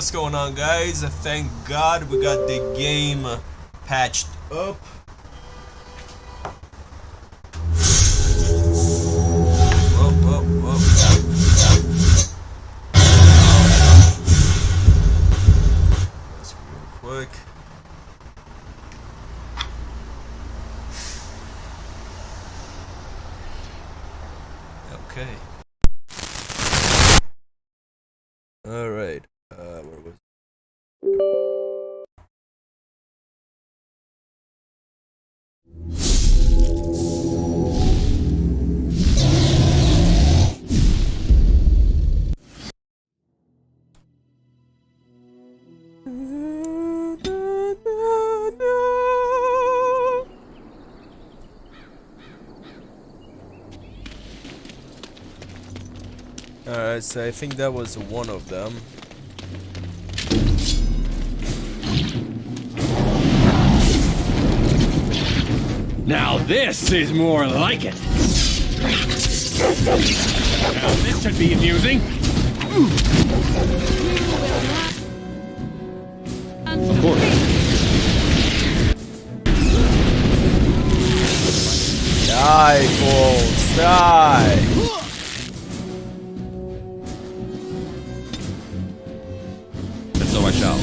what's going on, guys? Thank God we got the game patched up. Whoa, whoa, whoa. Let's go real quick. Okay. Alright. Where was Alright, so I think that was one of them. Now this is more like it. Now this should be amusing. Of course. Die, fools! Die! And so I shall.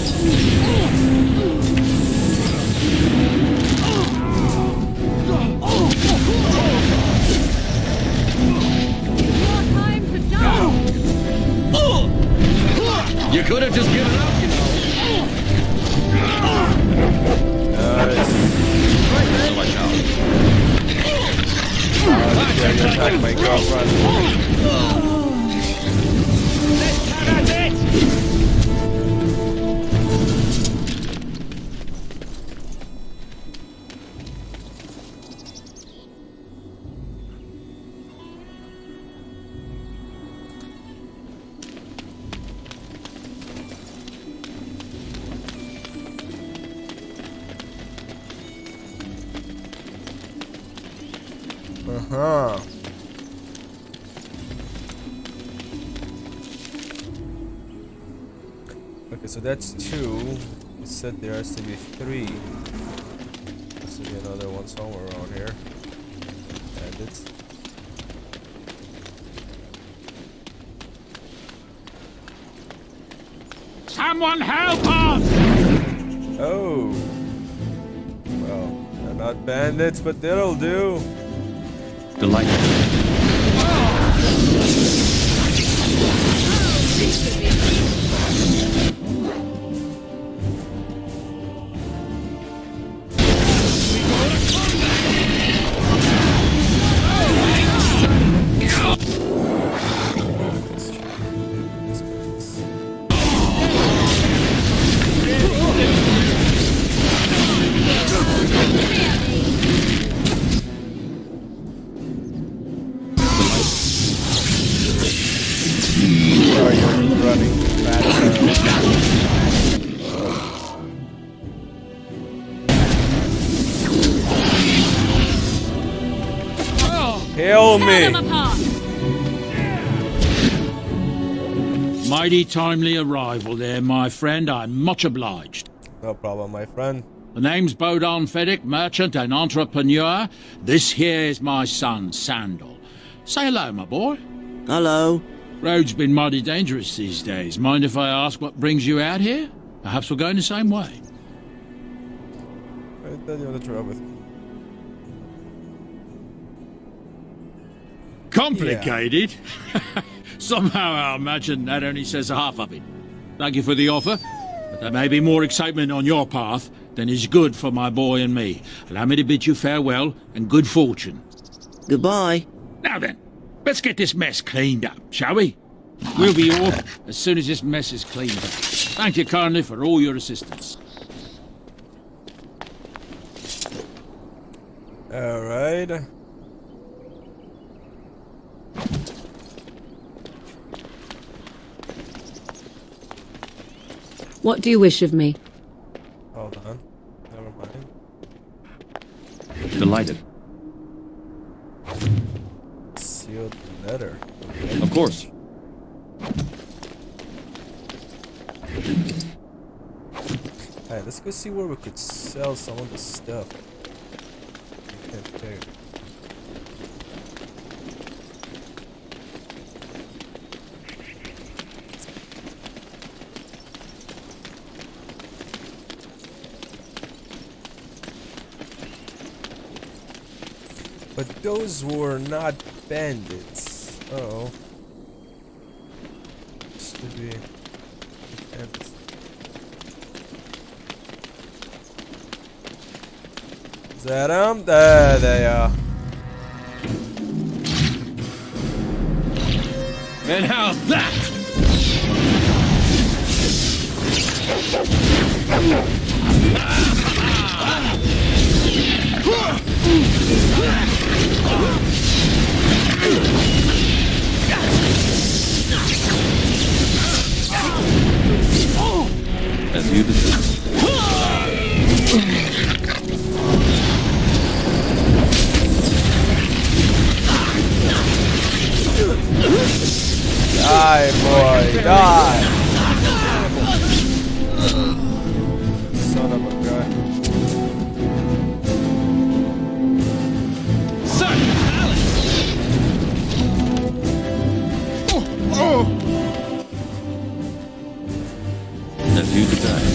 You could have just given up, you know. So I shall. You attack my girlfriend. That's it! Uh-huh. Okay, so that's two. It said there has to be three. Has to be another one somewhere around here. And it's... Someone help us! Oh! Well, they're not bandits, but they'll do. Delightful. Kill me! Mighty timely arrival there, my friend. I'm much obliged. No problem, my friend. The name's Bodon Fedek, merchant and entrepreneur. This here is my son, Sandal. Say hello, my boy. Hello. Road's been mighty dangerous these days. Mind if I ask what brings you out here? Perhaps we're going the same way. I tell you the truth. Complicated? Somehow I imagine that only says half of it. Thank you for the offer, but there may be more excitement on your path than is good for my boy and me. Allow me to bid you farewell and good fortune. Goodbye. Now then, let's get this mess cleaned up, shall we? We'll be off as soon as this mess is cleaned up. Thank you kindly for all your assistance. Alright. What do you wish of me? Hold on. Never mind. Delighted. Sealed letter. Of course. let's go see where we could sell some of the stuff. Okay. But those were not bandits. Oh. This would be bandits. Is that them? There they are. And how's that? As you decide. Die, boy, die! Son of a gun. As you decide.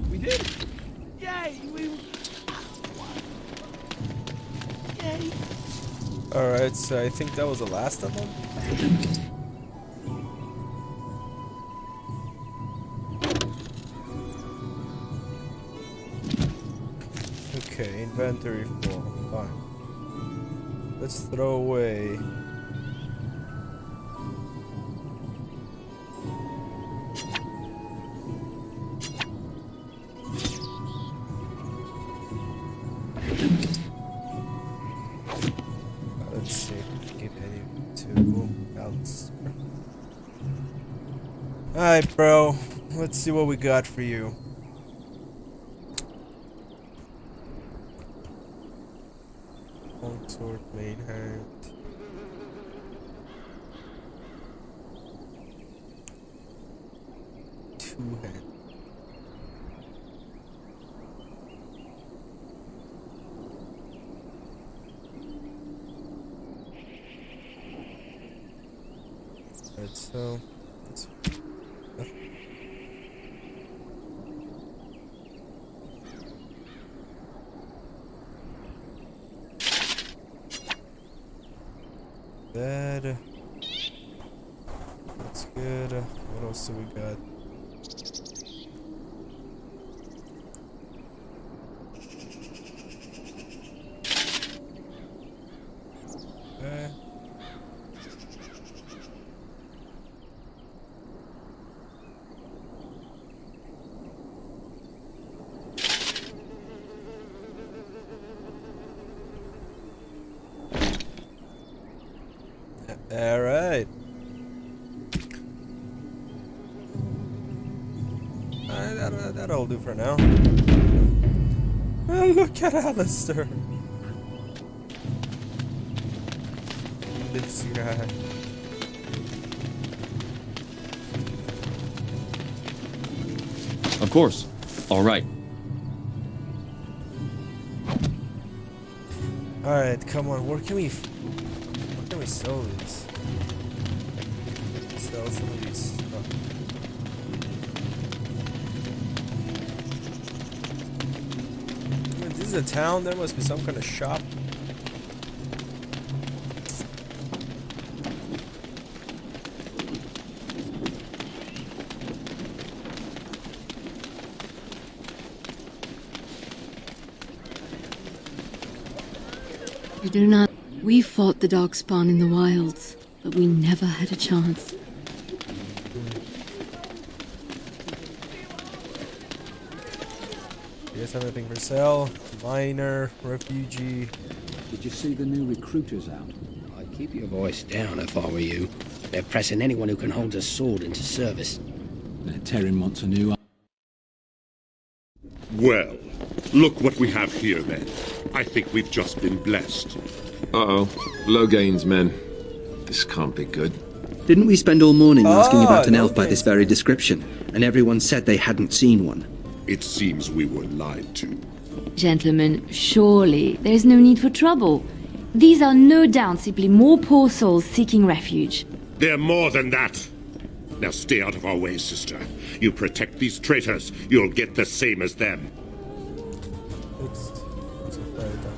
We did! Yay! Yay! Alright, so I think that was the last of them? Okay, inventory full. Fine. Let's throw away. Let's see if we can give any to Alice. Alright, bro. Let's see what we got for you. Sword, main hand. Two hand. Alright, so let's that. That's good. What else do we got? Okay. Alright. That'll do for now. Oh, look at Alistair. This guy. Of course. All right. Alright, come on. Where can we sell these? Sell some of these stuff. I mean, this is a town. There must be some kind of shop. I do not. We fought the Darkspawn in the wilds, but we never had a chance. You guys have anything for sale? Miner, refugee. Did you see the new recruiters out? I'd keep your voice down if I were you. They're pressing anyone who can hold a sword into service. Terran wants a new... Well, look what we have here, then. I think we've just been blessed. Uh-oh. Logain's men. This can't be good. Didn't we spend all morning asking about an elf by okay. this very description, and everyone said they hadn't seen one? It seems we were lied to. Gentlemen, surely there's no need for trouble. These are no doubt simply more poor souls seeking refuge. They're more than that. Now stay out of our way, sister. You protect these traitors, you'll get the same as them. It's a fairy tale.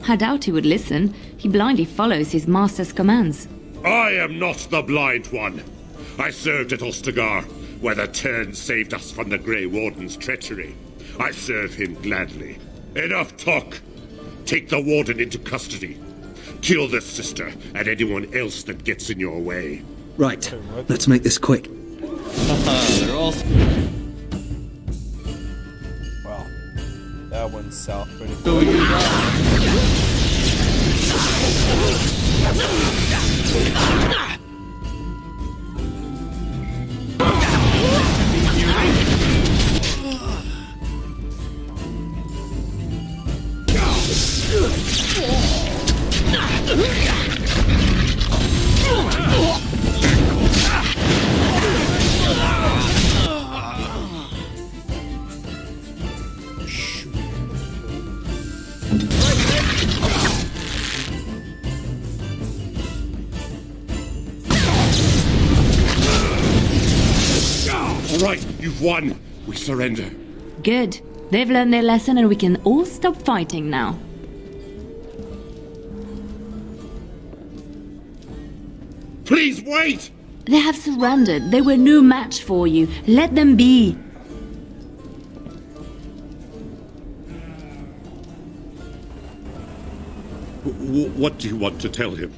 I doubt he would listen. He blindly follows his master's commands. I am not the blind one. I served at Ostagar, where the Tern saved us from the Grey Warden's treachery. I serve him gladly. Enough talk. Take the Warden into custody. Kill the sister and anyone else that gets in your way. Right. Let's make this quick. They're all... Wow. That went south pretty quick. doing it wrong. All right, you've won. We surrender. Good. They've learned their lesson and we can all stop fighting now. Please wait! They have surrendered. They were no match for you. Let them be. What do you want to tell him?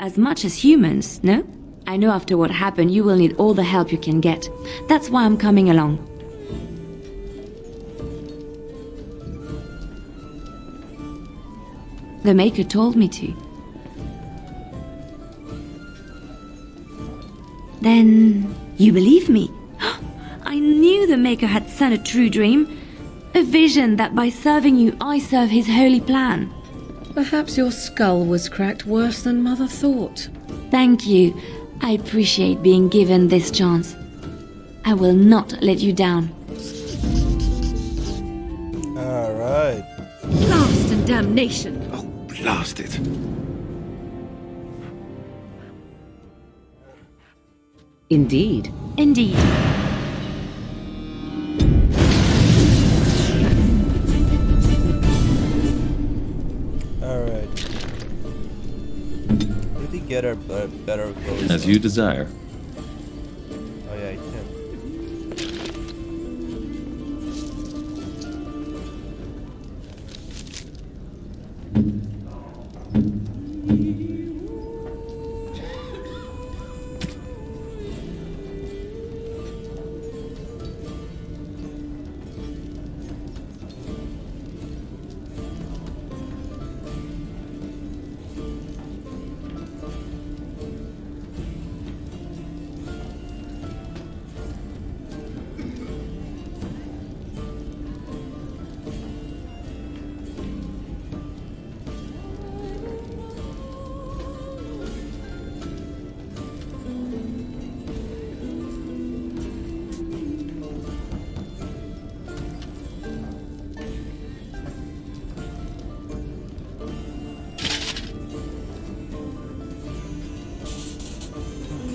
As much as humans, no? I know after what happened you will need all the help you can get. That's why I'm coming along. The Maker told me to. Then you believe me? I knew the Maker had sent a true dream. A vision that by serving you I serve his holy plan. Perhaps your skull was cracked worse than Mother thought. Thank you. I appreciate being given this chance. I will not let you down. Alright. Blast and damnation! Oh, blast it. Indeed. Indeed. Alright. Did he get our better clothes? As you desire. Oh yeah, he can.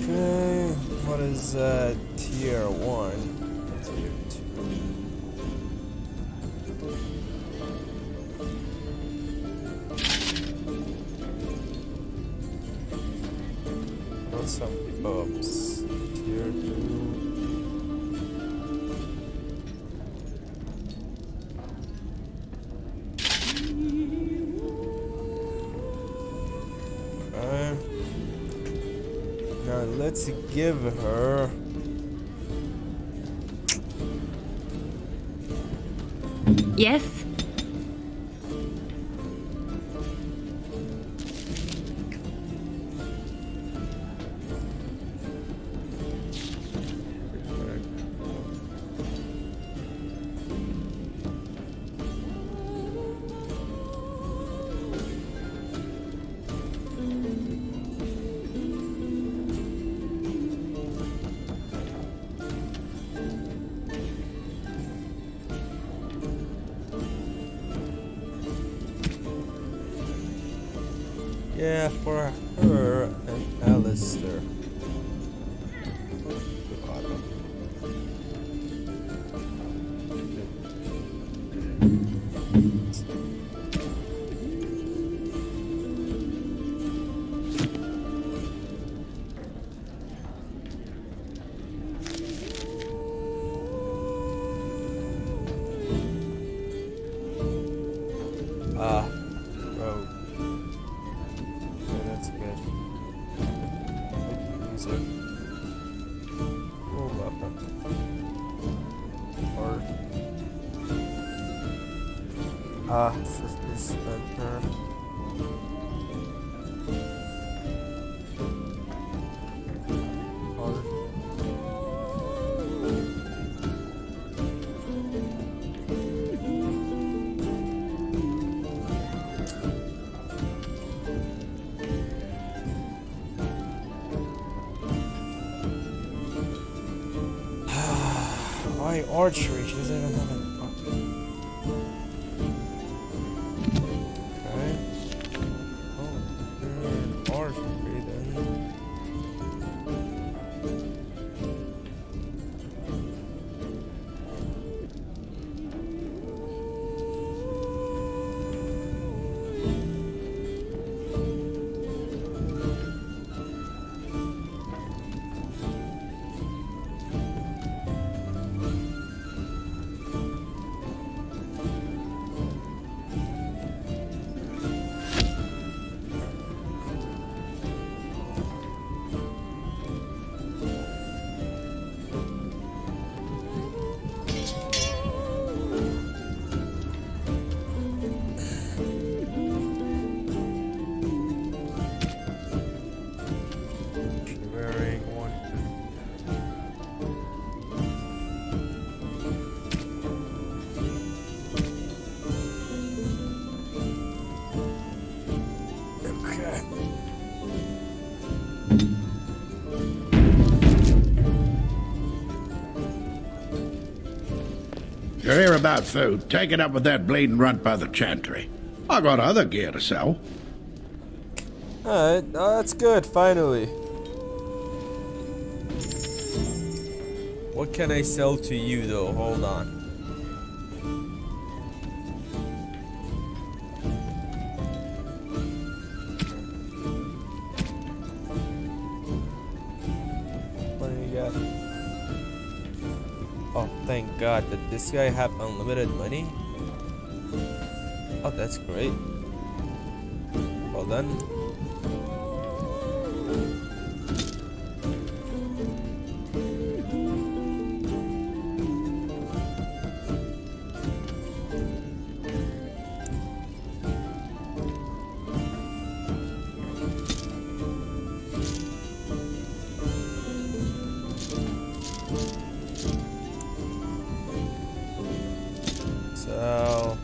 Okay, what is tier 1? Tier 2. What's some buffs? Tier 2. Okay. Now let's give her Yes? Yeah, for her and Alistair. Ah, rogue. Okay, that's good. Use it. Full weapon. Or is that her? Or why archery? She doesn't even have an okay. Oh, archery then. Wearing one. Okay. You're here about food. Take it up with that bleeding runt by the chantry. I got other gear to sell. Alright, that's good, finally. What can I sell to you though? Hold on. What do you got? Oh, thank God that this guy have unlimited money. Oh, that's great. Well done. So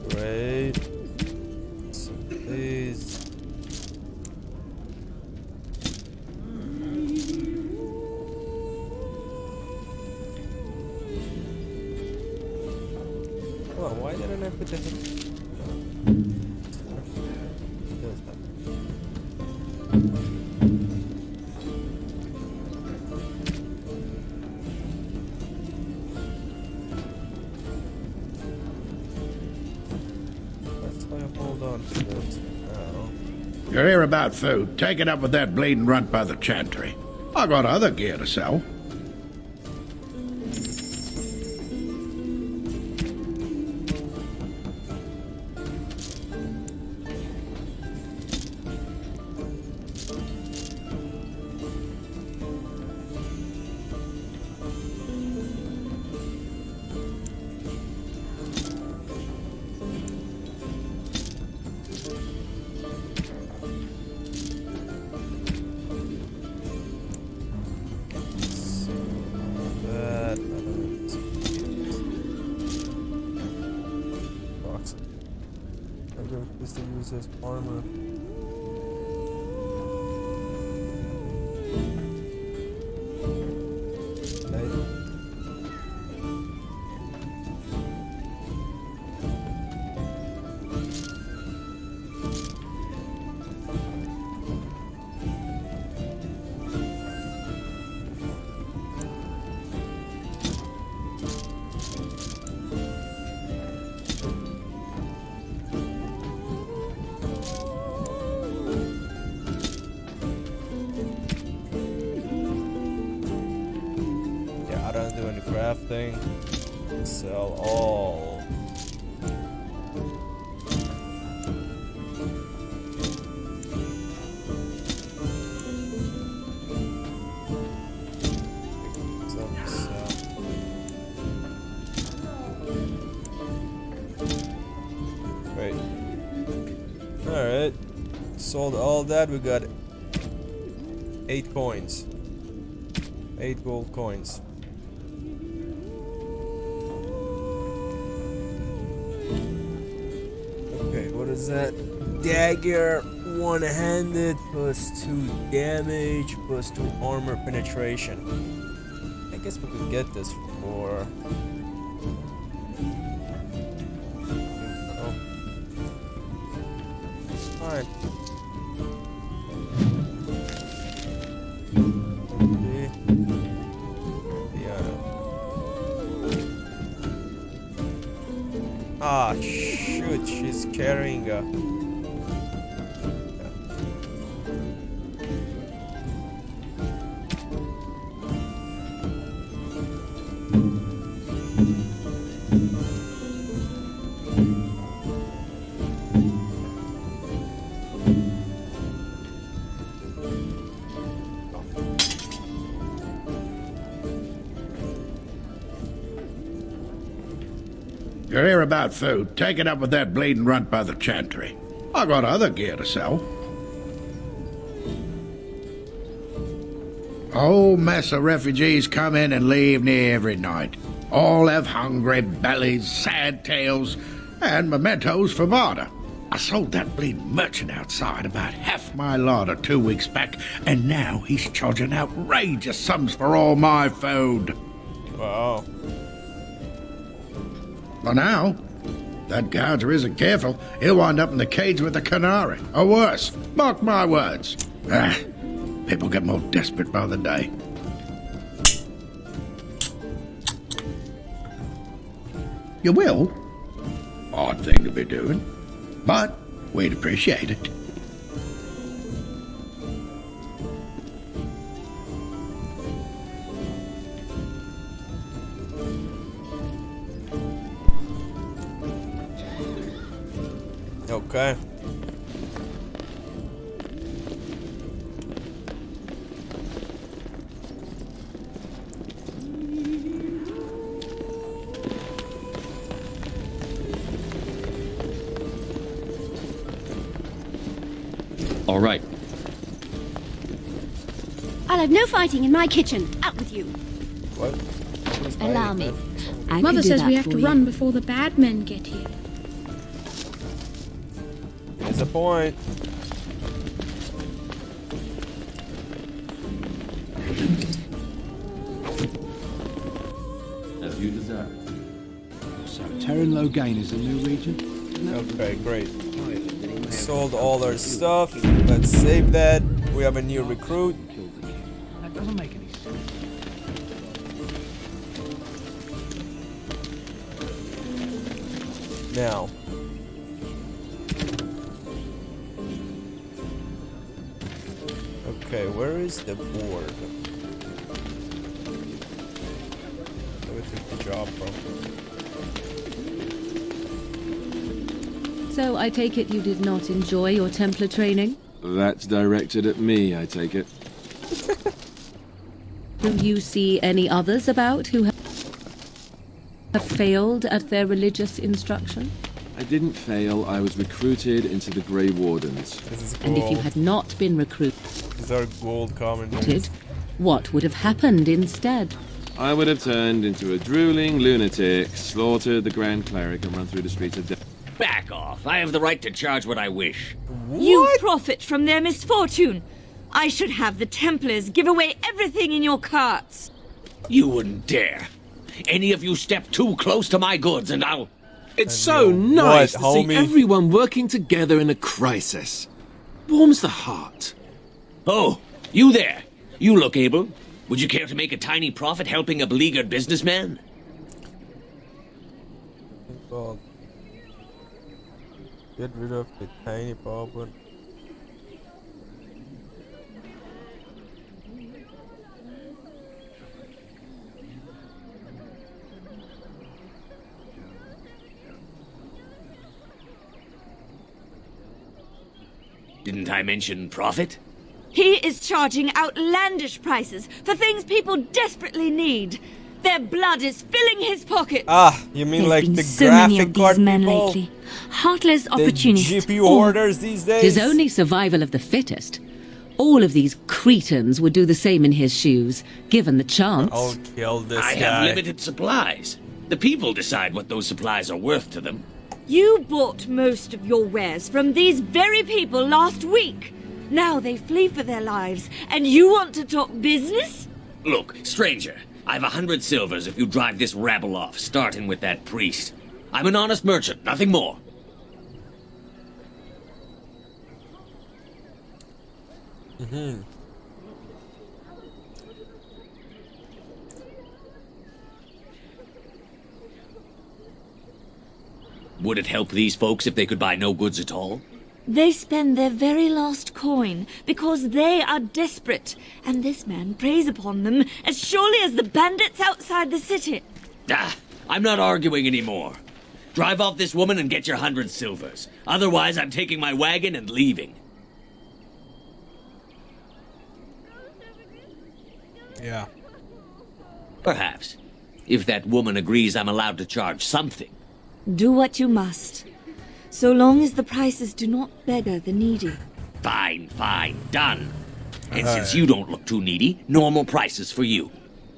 great. So please. Oh, why didn't I put the hold on to this now. You're here about food. Take it up with that bleeding runt by the chantry. I got other gear to sell. What's the use of armor? I don't do any crafting. Sell all. Great. Alright. Sold all that. We got 8 coins. 8 gold coins. What is that? Dagger, one-handed, plus 2 damage, plus 2 armor penetration. I guess we could get this for... Oh. Fine. Okay. Yeah. Ah, shoot, she's carrying a... You're here about food. Take it up with that bleeding runt by the chantry. I got other gear to sell. A whole mess of refugees come in and leave near every night. All have hungry bellies, sad tales, and mementos for barter. I sold that bleeding merchant outside about half my larder 2 weeks back, and now he's charging outrageous sums for all my food. Wow. For now, that gouger isn't careful, he'll wind up in the cage with the canary, or worse. Mark my words. People get more desperate by the day. You will? Odd thing to be doing, but we'd appreciate it. Okay. All right. I'll have no fighting in my kitchen. Out with you. What? Allow me. I Mother can do says that we have for to you. run before the bad men get here. There's a point. As you desire. So Terran Loghain is a new region? Okay, great. Sold all our stuff. Let's save that. We have a new recruit. That doesn't make any sense. Now. Okay, where is the board? Where we took the job from? So I take it you did not enjoy your Templar training? That's directed at me, I take it. Do you see any others about who have failed at their religious instruction? I didn't fail, I was recruited into the Grey Wardens. This is And if you gold. had not been recruited, These are gold commentaries. what would have happened instead? I would have turned into a drooling lunatic, slaughtered the Grand Cleric, and run through the streets of death. Back off. I have the right to charge what I wish. You profit from their misfortune. I should have the Templars give away everything in your carts. You wouldn't dare. Any of you step too close to my goods and I'll... It's so nice to see homie? everyone working together in a crisis. Warms the heart. Oh, you there. You look able. Would you care to make a tiny profit helping a beleaguered businessman? Well, get rid of the tiny problem. Didn't I mention profit? He is charging outlandish prices for things people desperately need. Their blood is filling his pockets. Ah, you mean There's like been the so many graphic of card these men people? lately. Heartless The opportunists. GPU hoarders these days? Tis only survival of the fittest. All of these cretins would do the same in his shoes, given the chance. I'll kill this I guy. have limited supplies. The people decide what those supplies are worth to them. You bought most of your wares from these very people last week. Now they flee for their lives, and you want to talk business? Look, stranger, I've 100 silvers if you drive this rabble off, starting with that priest. I'm an honest merchant, nothing more. Would it help these folks if they could buy no goods at all? They spend their very last coin because they are desperate, and this man preys upon them as surely as the bandits outside the city. Ah, I'm not arguing anymore. Drive off this woman and get your 100 silvers. Otherwise, I'm taking my wagon and leaving. Yeah. Perhaps. If that woman agrees I'm allowed to charge something. Do what you must, so long as the prices do not beggar the needy. Fine, fine, done. And since you don't look too needy, normal prices for you.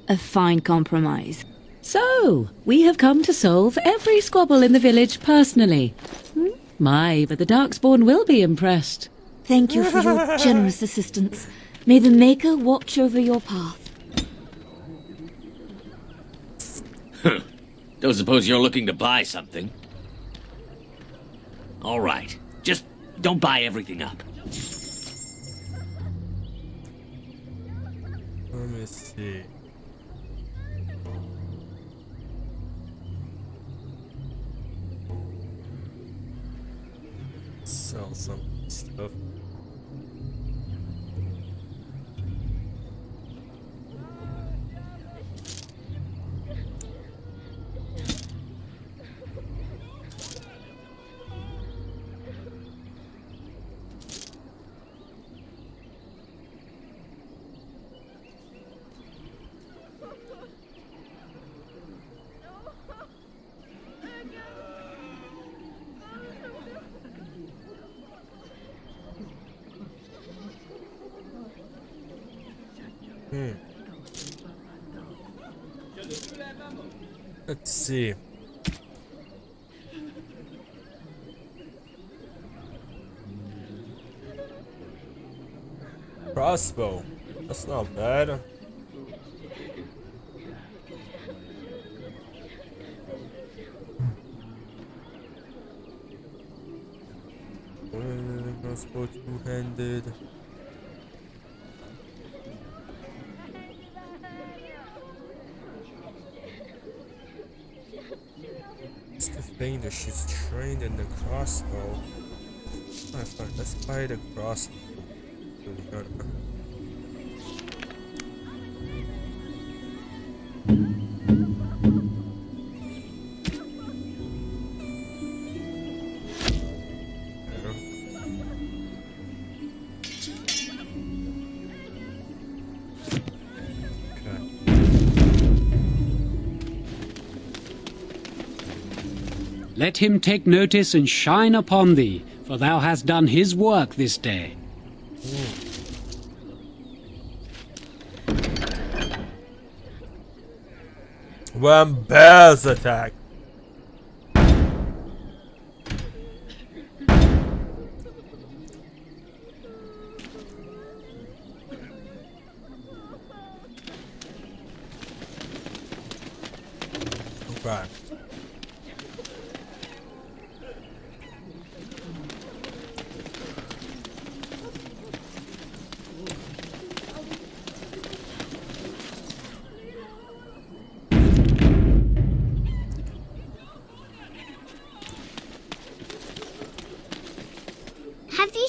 A fine compromise. So, we have come to solve every squabble in the village personally. My, but the Darkspawn will be impressed. Thank you for your generous assistance. May the Maker watch over your path. Don't suppose you're looking to buy something? All right. Just don't buy everything up. Let me see. Sell some stuff. Let's see. Crossbow. That's not bad. Crossbow two-handed. It's the thing that she's trained in the crossbow. Alright, fine. Let's buy the crossbow. Let him take notice and shine upon thee, for thou hast done his work this day. When bears attack.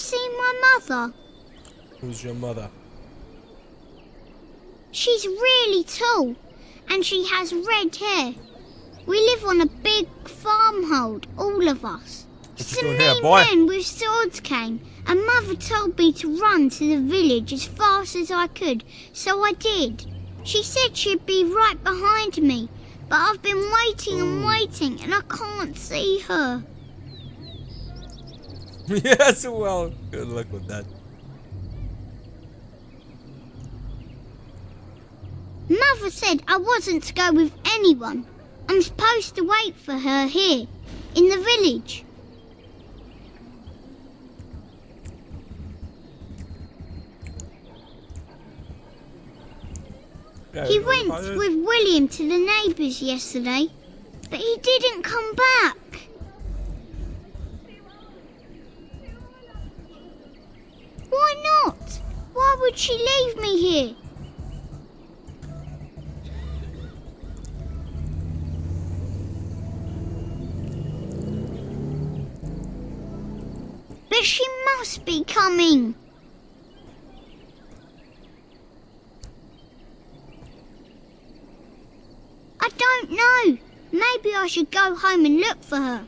seen my mother? Who's your mother? She's really tall, and she has red hair. We live on a big farmhold, all of us. Some mean men with swords came, and Mother told me to run to the village as fast as I could, so I did. She said she'd be right behind me, but I've been waiting and waiting, and I can't see her. Yes, well, good luck with that. Mother said I wasn't to go with anyone. I'm supposed to wait for her here, in the village. Yeah, he went with William to the neighbours yesterday, but he didn't come back. Why not? Why would she leave me here? But she must be coming. I don't know. Maybe I should go home and look for her.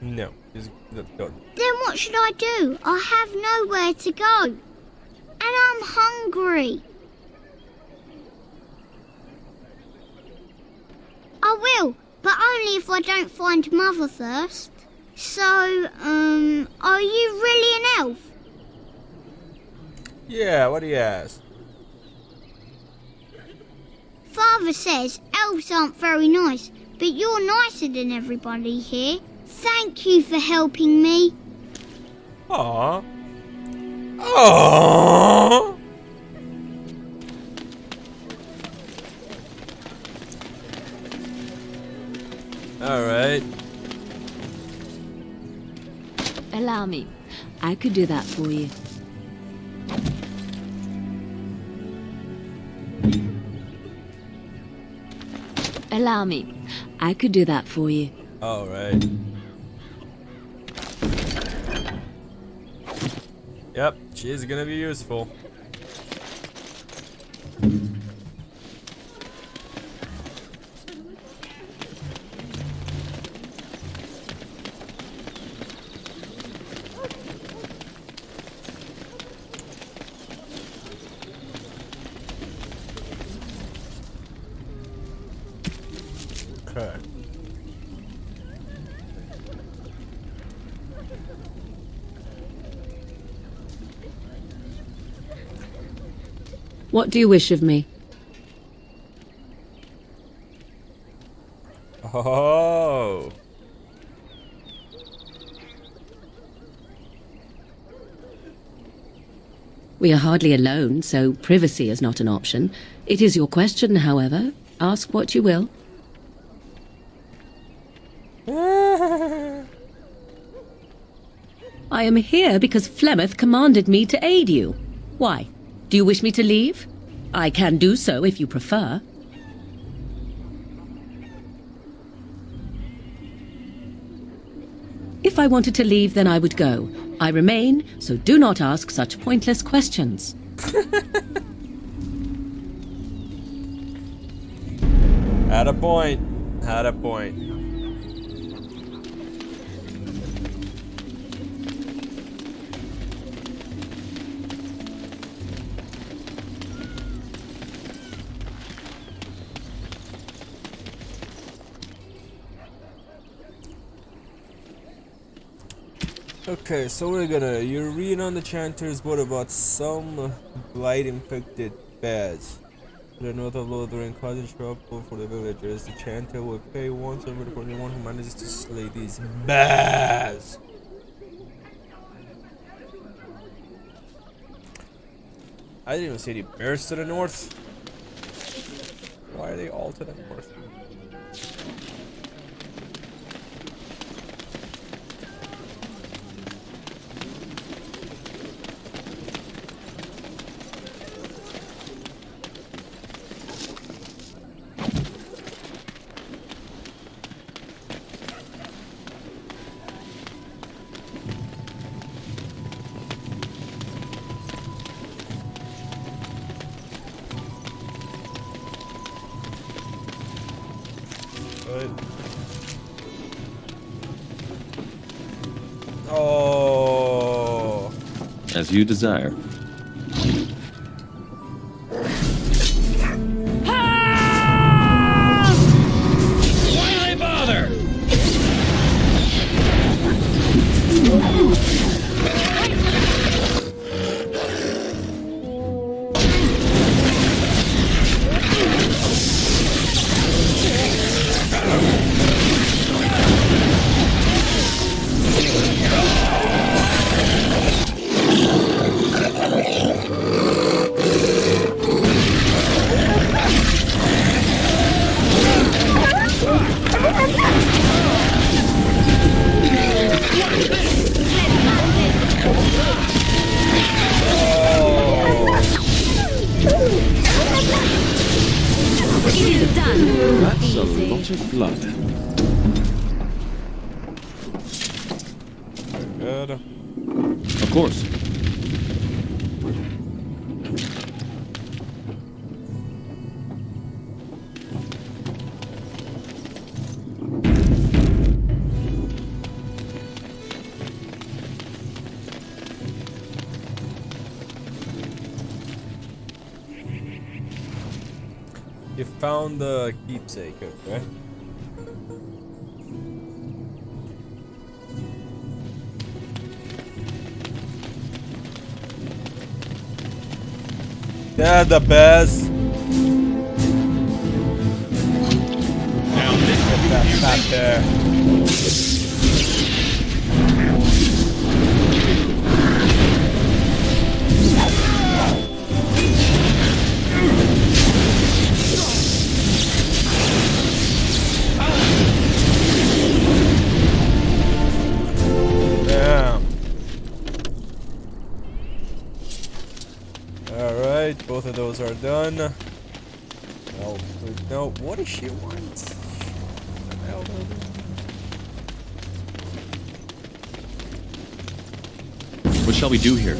No. Then what should I do? I have nowhere to go. And I'm hungry. I will, but only if I don't find Mother first. So, are you really an elf? Yeah, what do you ask? Father says elves aren't very nice, but you're nicer than everybody here. Thank you for helping me. Aww. Aww. Alright. Allow me. I could do that for you. Allow me. I could do that for you. Alright. Yep, she's gonna be useful. Okay. What do you wish of me? Oh. We are hardly alone, so privacy is not an option. It is your question, however. Ask what you will. I am here because Flemeth commanded me to aid you. Why? Do you wish me to leave? I can do so if you prefer. If I wanted to leave, then I would go. I remain, so do not ask such pointless questions. Had a point. Had a point. Okay, so we're gonna, you read on the Chanter's board about some blight-infected bears. To the north of Lothering, causing trouble for the villagers. The Chanter will pay 1 silver for anyone who manages to slay these bears. I didn't even see any bears to the north. Why are they all to the north? Alright. Oh. As you desire. Why do they bother? That's a lot of blood. Good. Of course. You found the keepsake, okay? They're the best. Now this Get that fat there. Damn. Alright, both of those are done. No, no, what does she want? What shall we do here?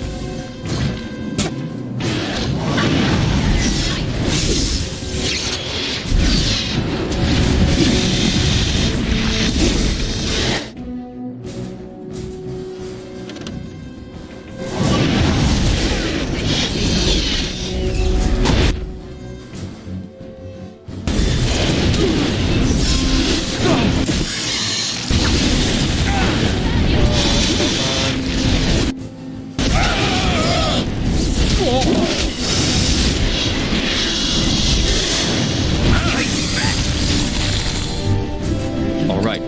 All right.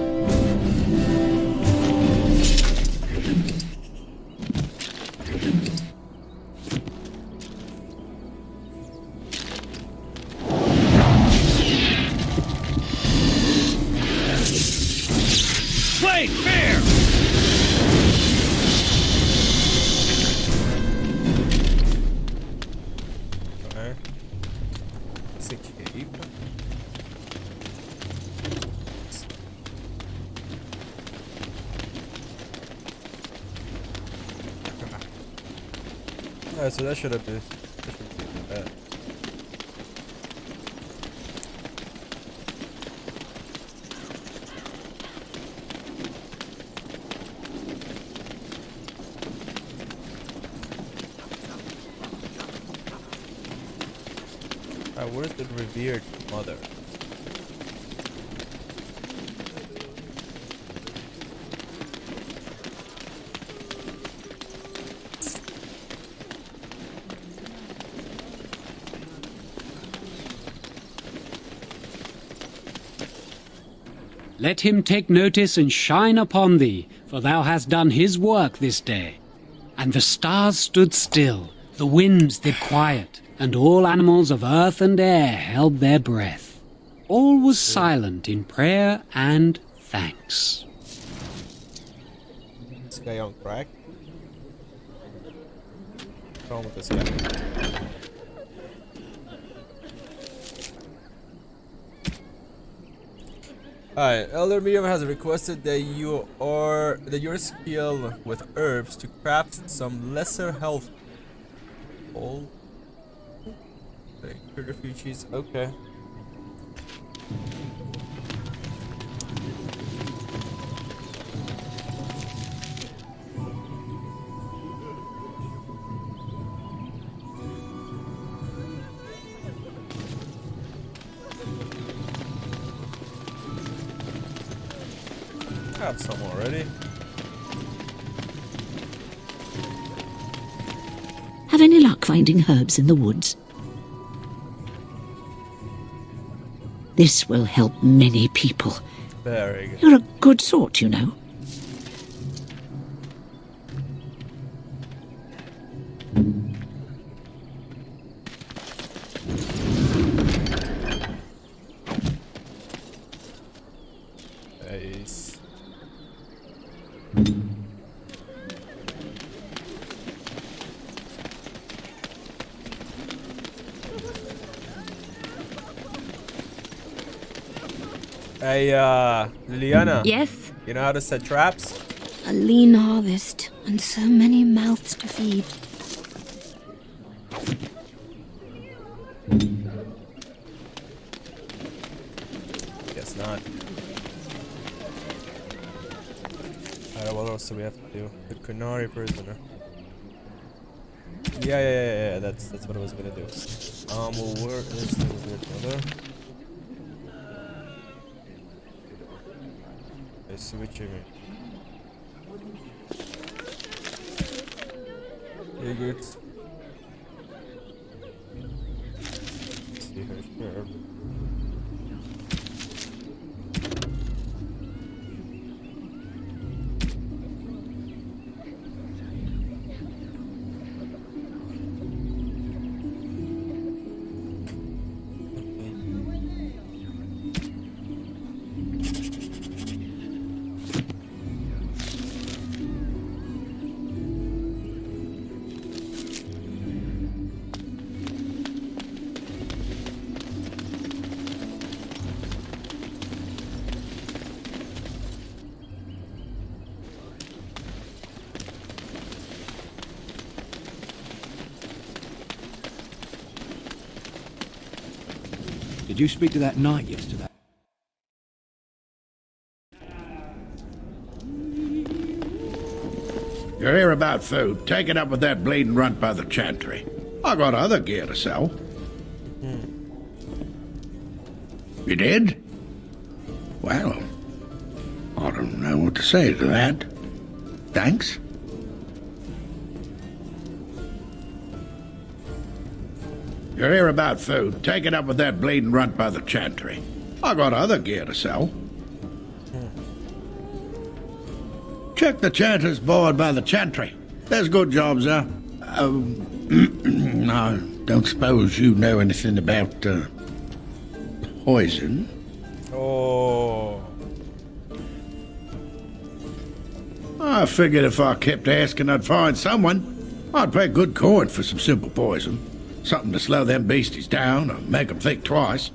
play fair. Okay. It's a cave. Alright, so that should have been that. Alright, where's the revered mother? Let him take notice and shine upon thee, for thou hast done his work this day. And the stars stood still, the winds did quiet, and all animals of earth and air held their breath. All was silent in prayer and thanks. This guy on crack? What's wrong with this guy? Alright, Elder Miriam has requested that your skill with herbs to craft some lesser health. All refugees. Okay. have some already. Have any luck finding herbs in the woods? This will help many people. Very good. You're a good sort, you know. Nice. Hey, Liliana. Yes? You know how to set traps? A lean harvest and so many mouths to feed. Guess not. Alright, what else do we have to do? The Kunari prisoner. Yeah, that's what I was gonna do. Well, where is the weird mother? I see what you mean. Yeah, good. See her here. Did you speak to that knight yesterday? You're here about food. Take it up with that bleeding runt by the chantry. I got other gear to sell. You did? Well, I don't know what to say to that. Thanks. You're here about food. Take it up with that bleeding runt by the chantry. I got other gear to sell. Check the chanter's board by the chantry. There's good jobs there. I don't suppose you know anything about poison. Oh. I figured if I kept asking, I'd find someone. I'd pay good coin for some simple poison. Something to slow them beasties down or make them think twice.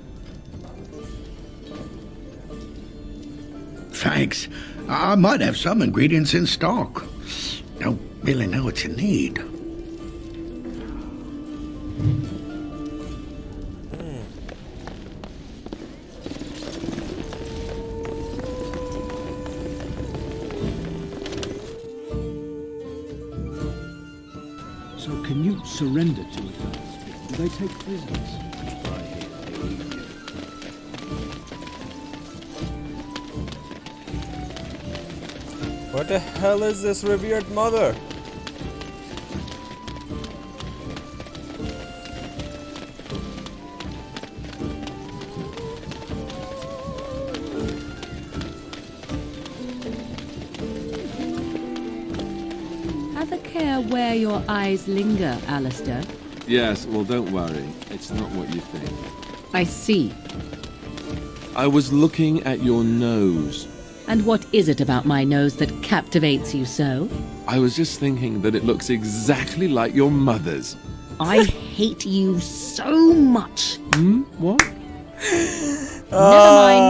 Thanks. I might have some ingredients in stock. Don't really know what you need. So can you surrender to it? Do they take prisoners? What the hell is this revered mother? Have a care where your eyes linger, Alistair. Yes, well, don't worry. It's not what you think. I see. I was looking at your nose. And what is it about my nose that captivates you so? I was just thinking that it looks exactly like your mother's. I hate you so much. What? Never mind.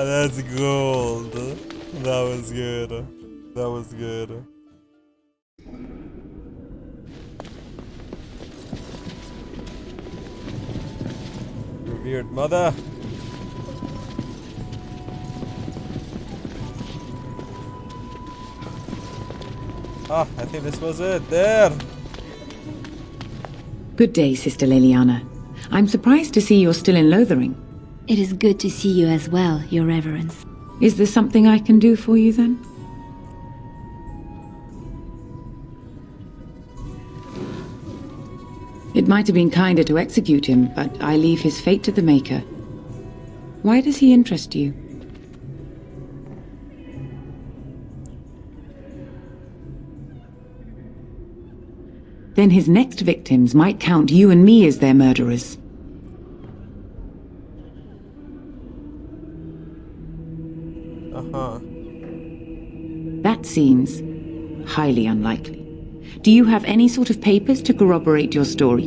That's gold. That was good. That was good. Revered mother. Ah, I think this was it. There. Good day, Sister Liliana. I'm surprised to see you're still in Lothering. It is good to see you as well, Your Reverence. Is there something I can do for you then? It might have been kinder to execute him, but I leave his fate to the Maker. Why does he interest you? Then his next victims might count you and me as their murderers. Uh-huh. That seems highly unlikely. Do you have any sort of papers to corroborate your story?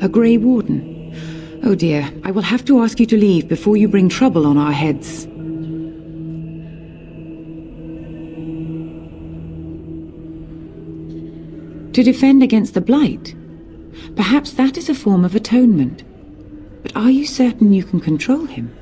A Grey Warden? Oh dear, I will have to ask you to leave before you bring trouble on our heads. To defend against the Blight? Perhaps that is a form of atonement. But are you certain you can control him?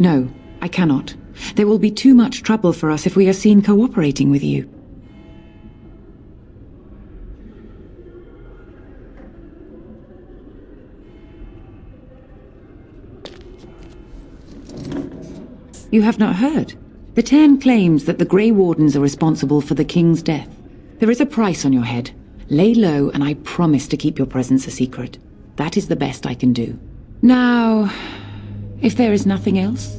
No, I cannot. There will be too much trouble for us if we are seen cooperating with you. You have not heard? The Cairn claims that the Grey Wardens are responsible for the King's death. There is a price on your head. Lay low, and I promise to keep your presence a secret. That is the best I can do. Now, if there is nothing else...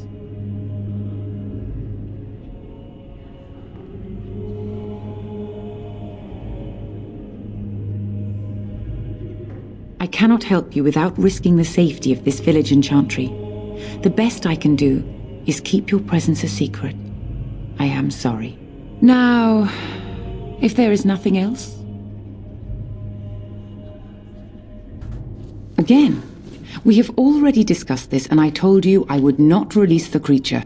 I cannot help you without risking the safety of this village and Chantry. The best I can do is keep your presence a secret. I am sorry. Now, if there is nothing else... Again, we have already discussed this, and I told you I would not release the creature.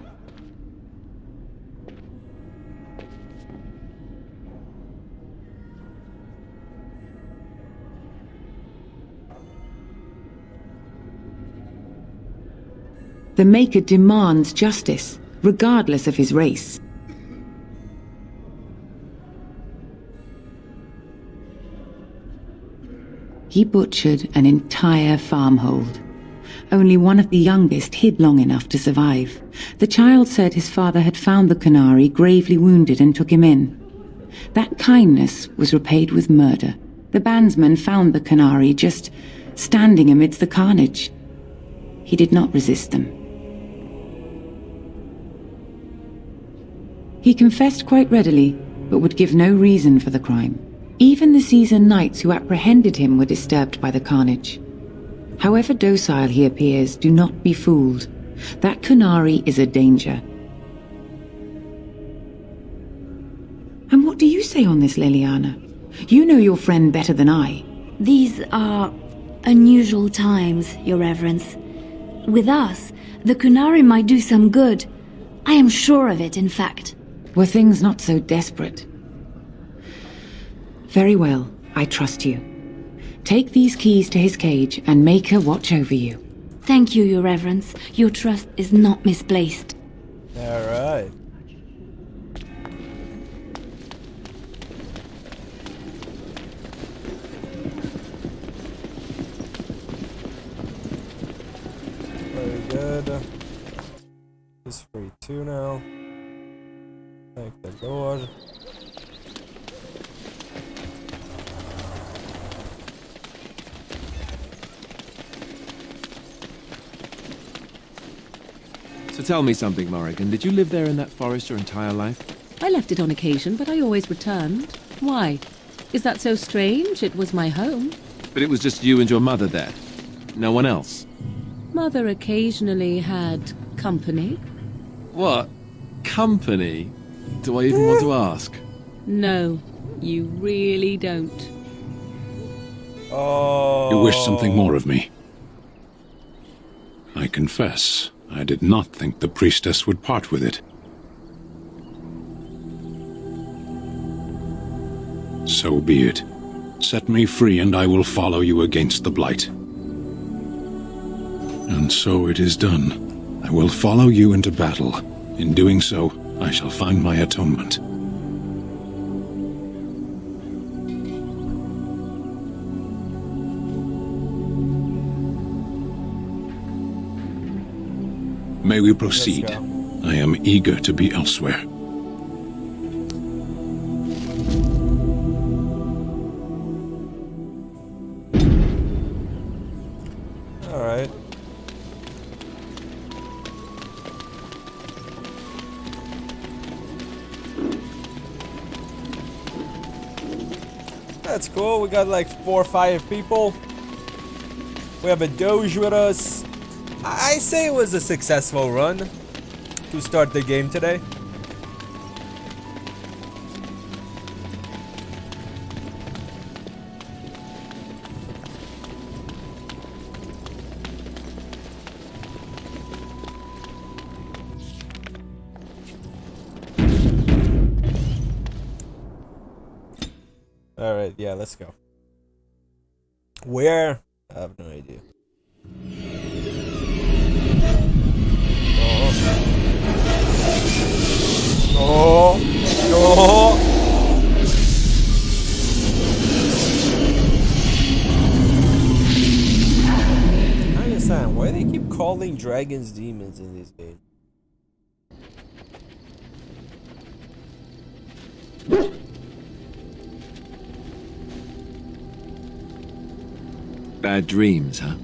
The Maker demands justice, regardless of his race. He butchered an entire farmhold. Only one of the youngest hid long enough to survive. The child said his father had found the Qunari gravely wounded and took him in. That kindness was repaid with murder. The bandsman found the Qunari just standing amidst the carnage. He did not resist them. He confessed quite readily, but would give no reason for the crime. Even the seasoned knights who apprehended him were disturbed by the carnage. However docile he appears, do not be fooled. That Qunari is a danger. And what do you say on this, Leliana? You know your friend better than I. These are unusual times, Your Reverence. With us, the Qunari might do some good. I am sure of it, in fact. Were things not so desperate? Very well, I trust you. Take these keys to his cage and make her watch over you. Thank you, Your Reverence. Your trust is not misplaced. Alright. Very good. This is free too now. Thank the Lord. So tell me something, Morrigan. Did you live there in that forest your entire life? I left it on occasion, but I always returned. Why? Is that so strange? It was my home. But it was just you and your mother there. No one else. Mother occasionally had company. What? Company? Do I even want to ask? No, you really don't. Oh. You wish something more of me. I confess, I did not think the priestess would part with it. So be it. Set me free and I will follow you against the Blight. And so it is done. I will follow you into battle. In doing so, I shall find my atonement. May we proceed? I am eager to be elsewhere. Alright. That's cool. We got like 4 or 5 people. We have a Doge with us. I say it was a successful run to start the game today. Alright, yeah, let's go. Where? I have no idea. Oh, no. I understand why they keep calling dragons demons in this game. Bad dreams, huh?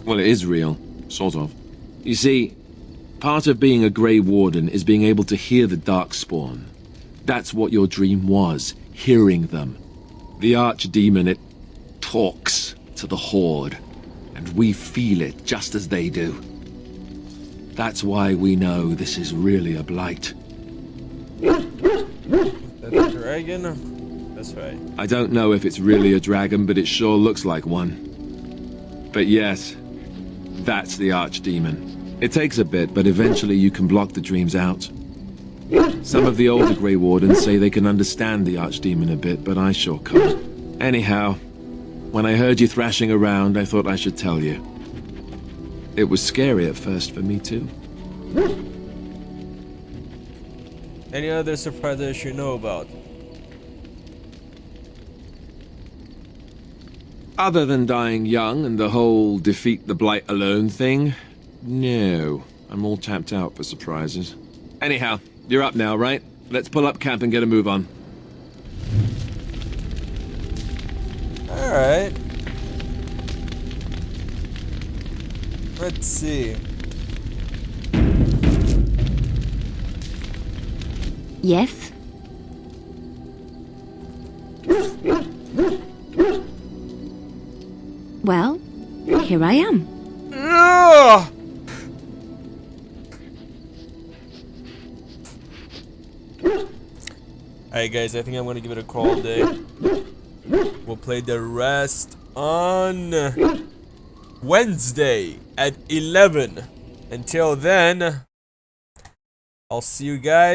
Well, it is real, sort of. You see, part of being a Grey Warden is being able to hear the Darkspawn. That's what your dream was, hearing them. The Archdemon, it talks to the Horde, and we feel it just as they do. That's why we know this is really a blight. That dragon? That's right. I don't know if it's really a dragon, but it sure looks like one. But yes, that's the Archdemon. It takes a bit, but eventually you can block the dreams out. Some of the older Grey Wardens say they can understand the Archdemon a bit, but I sure can't. Anyhow, when I heard you thrashing around, I thought I should tell you. It was scary at first for me too. Any other surprises you know about? Other than dying young and the whole defeat the Blight alone thing, no. I'm all tapped out for surprises. Anyhow, you're up now, right? Let's pull up camp and get a move on. Alright. Let's see. Yes? Well, here I am. Ugh! Alright guys, I think I'm gonna give it a call day. We'll play the rest on Wednesday at 11. Until then, I'll see you guys.